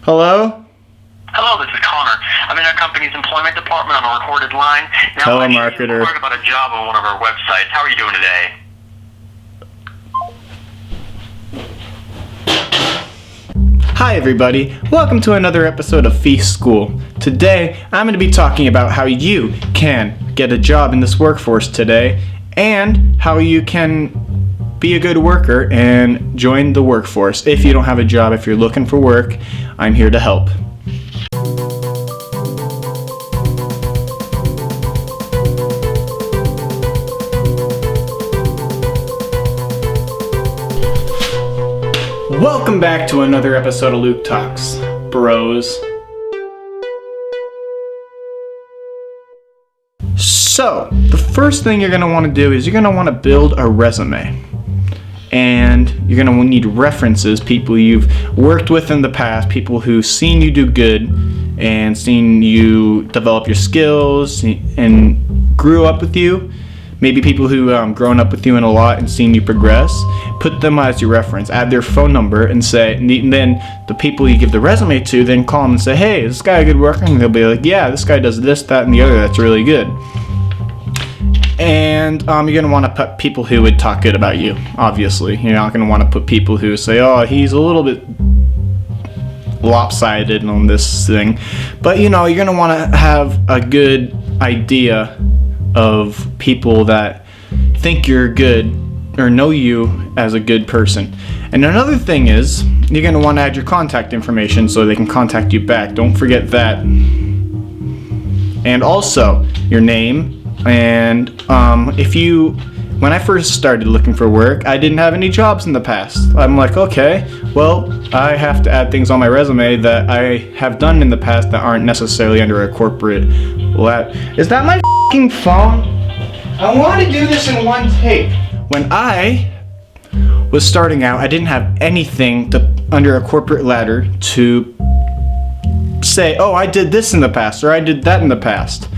Hello? Hello, this is Connor. I'm in our company's employment department on a recorded line. Now, Telemarketer. I inquired about a job on one of our websites. How are you doing today? Hi everybody, welcome to another episode of Feece School. Today, I'm going to be talking about how you can get a job in this workforce today, and how you can be a good worker and join the workforce. If you don't have a job, if you're looking for work, I'm here to help. Welcome back to another episode of Luke Talks, bros. So, the first thing you're going to want to do is you're going to want to build a resume. And you're going to need references, people you've worked with in the past, people who've seen you do good and seen you develop your skills and grew up with you. Maybe people who grown up with you in a lot and seen you progress. Put them as your reference. Add their phone number and say, and then the people you give the resume to, then call them and say, hey, is this guy a good worker? And they'll be like, yeah, this guy does this, that, and the other. That's really good. And you're going to want to put people who would talk good about you, obviously. You're not going to want to put people who say, oh, he's a little bit lopsided on this thing. But, you're going to want to have a good idea of people that think you're good or know you as a good person. And another thing is, you're going to want to add your contact information so they can contact you back. Don't forget that. And also, your name. And when I first started looking for work, I didn't have any jobs in the past. I'm like, okay, well, I have to add things on my resume that I have done in the past that aren't necessarily under a corporate lab. Is that my f***ing phone? I want to do this in one take. When I was starting out, I didn't have anything under a corporate ladder to say, oh, I did this in the past, or I did that in the past.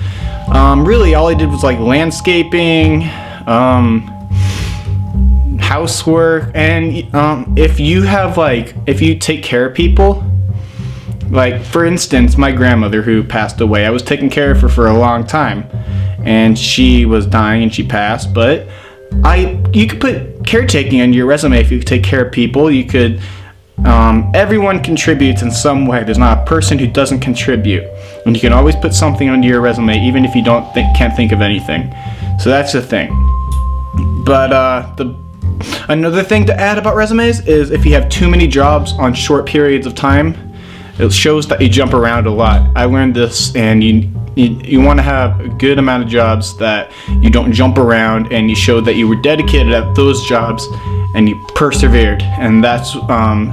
Really, all I did was like landscaping, housework, and if you take care of people, like for instance, my grandmother who passed away, I was taking care of her for a long time, and she was dying and she passed, but you could put caretaking on your resume if you could take care of people. You could, everyone contributes in some way. There's not a person who doesn't contribute. And you can always put something onto your resume, even if you can't think of anything. So that's the thing. But another thing to add about resumes is if you have too many jobs on short periods of time, it shows that you jump around a lot. I learned this, and you want to have a good amount of jobs that you don't jump around, and you show that you were dedicated at those jobs and you persevered. And that's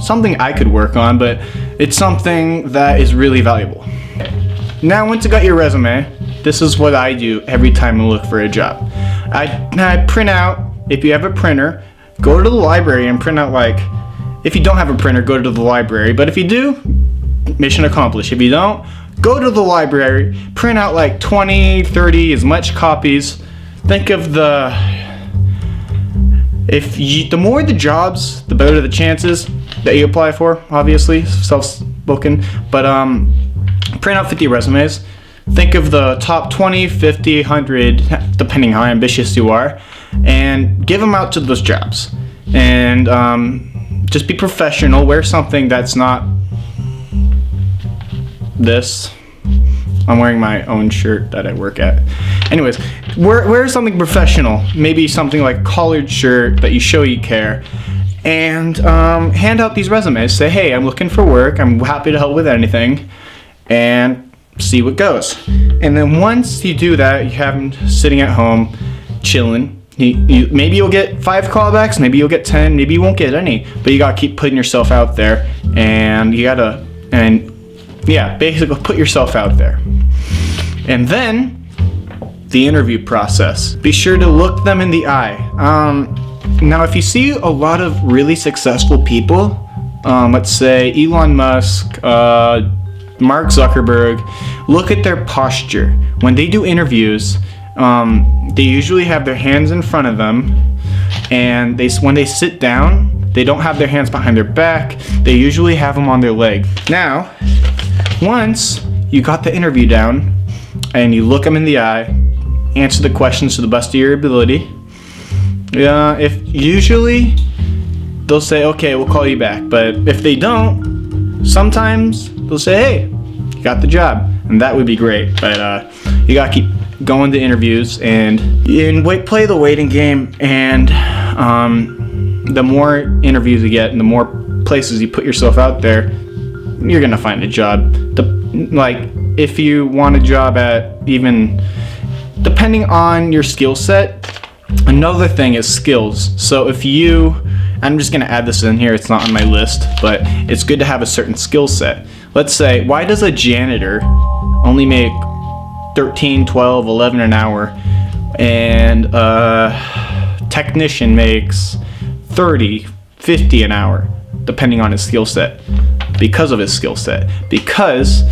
something I could work on, but it's something that is really valuable. Now, once you got your resume, this is what I do every time I look for a job. I print out, if you have a printer, go to the library and print out if you don't have a printer, go to the library. But if you do, mission accomplished. If you don't, go to the library, print out 20, 30, as much copies. Think of the more the jobs, the better the chances that you apply for, obviously, self-spoken. But print out 50 resumes. Think of the top 20, 50, 100, depending how ambitious you are, and give them out to those jobs. And just be professional. Wear something that's not this. I'm wearing my own shirt that I work at. Anyways, wear something professional. Maybe something like a collared shirt that you show you care. And hand out these resumes. Say, hey, I'm looking for work. I'm happy to help with anything. And see what goes. And then once you do that, you have them sitting at home, chilling. Maybe you'll get 5 callbacks, maybe you'll get 10, maybe you won't get any. But you gotta keep putting yourself out there, and basically put yourself out there. And then the interview process. Be sure to look them in the eye. Now, if you see a lot of really successful people, let's say Elon Musk, Mark Zuckerberg, look at their posture. When they do interviews, they usually have their hands in front of them, and when they sit down, They don't have their hands behind their back. They usually have them on their leg. Now, once you got the interview down and you look them in the eye, answer the questions to the best of your ability, if usually they'll say, okay, we'll call you back. But if they don't, sometimes they'll say, hey, you got the job. And that would be great. But you gotta keep going to interviews and play the waiting game. And the more interviews you get and the more places you put yourself out there, you're gonna find a job. If you want a job at, even depending on your skill set, another thing is skills. So I'm just gonna add this in here, it's not on my list, but it's good to have a certain skill set. Let's say, why does a janitor only make 13, 12, 11 an hour, and a technician makes 30, 50 an hour, depending on his skill set? Because of his skill set. Because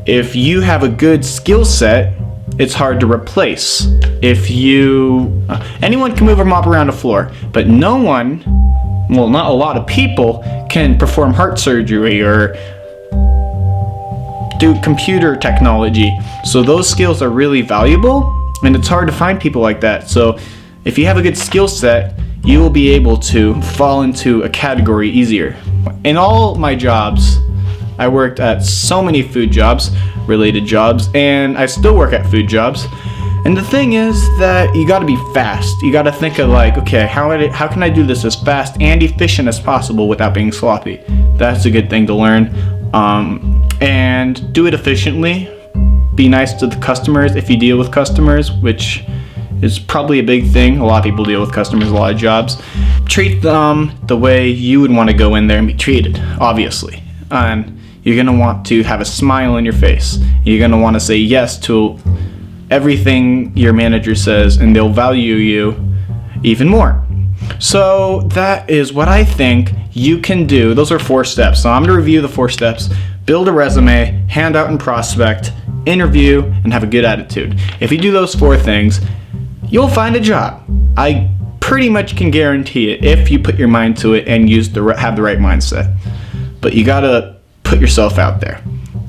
if you have a good skill set, it's hard to replace. Anyone can move a mop around a floor, but not a lot of people can perform heart surgery or do computer technology. So those skills are really valuable, and it's hard to find people like that. So if you have a good skill set, you will be able to fall into a category easier. In all my jobs, I worked at so many food jobs, related jobs, and I still work at food jobs. And the thing is that you gotta be fast. You gotta think of okay, how can I do this as fast and efficient as possible without being sloppy? That's a good thing to learn. And do it efficiently. Be nice to the customers if you deal with customers, which is probably a big thing. A lot of people deal with customers, a lot of jobs. Treat them the way you would want to go in there and be treated, obviously. And you're gonna want to have a smile on your face. You're gonna want to say yes to everything your manager says, and they'll value you even more. So that is what I think you can do. Those are 4 steps. So I'm gonna review the 4 steps. Build a resume, hand out and prospect, interview, and have a good attitude. If you do those 4 things, you'll find a job. I pretty much can guarantee it if you put your mind to it and have the right mindset. But you gotta put yourself out there.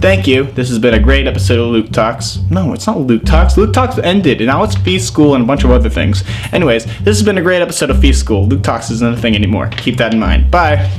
Thank you. This has been a great episode of Luke Talks. No, it's not Luke Talks. Luke Talks ended, and now it's Feece School and a bunch of other things. Anyways, this has been a great episode of Feece School. Luke Talks isn't a thing anymore. Keep that in mind. Bye.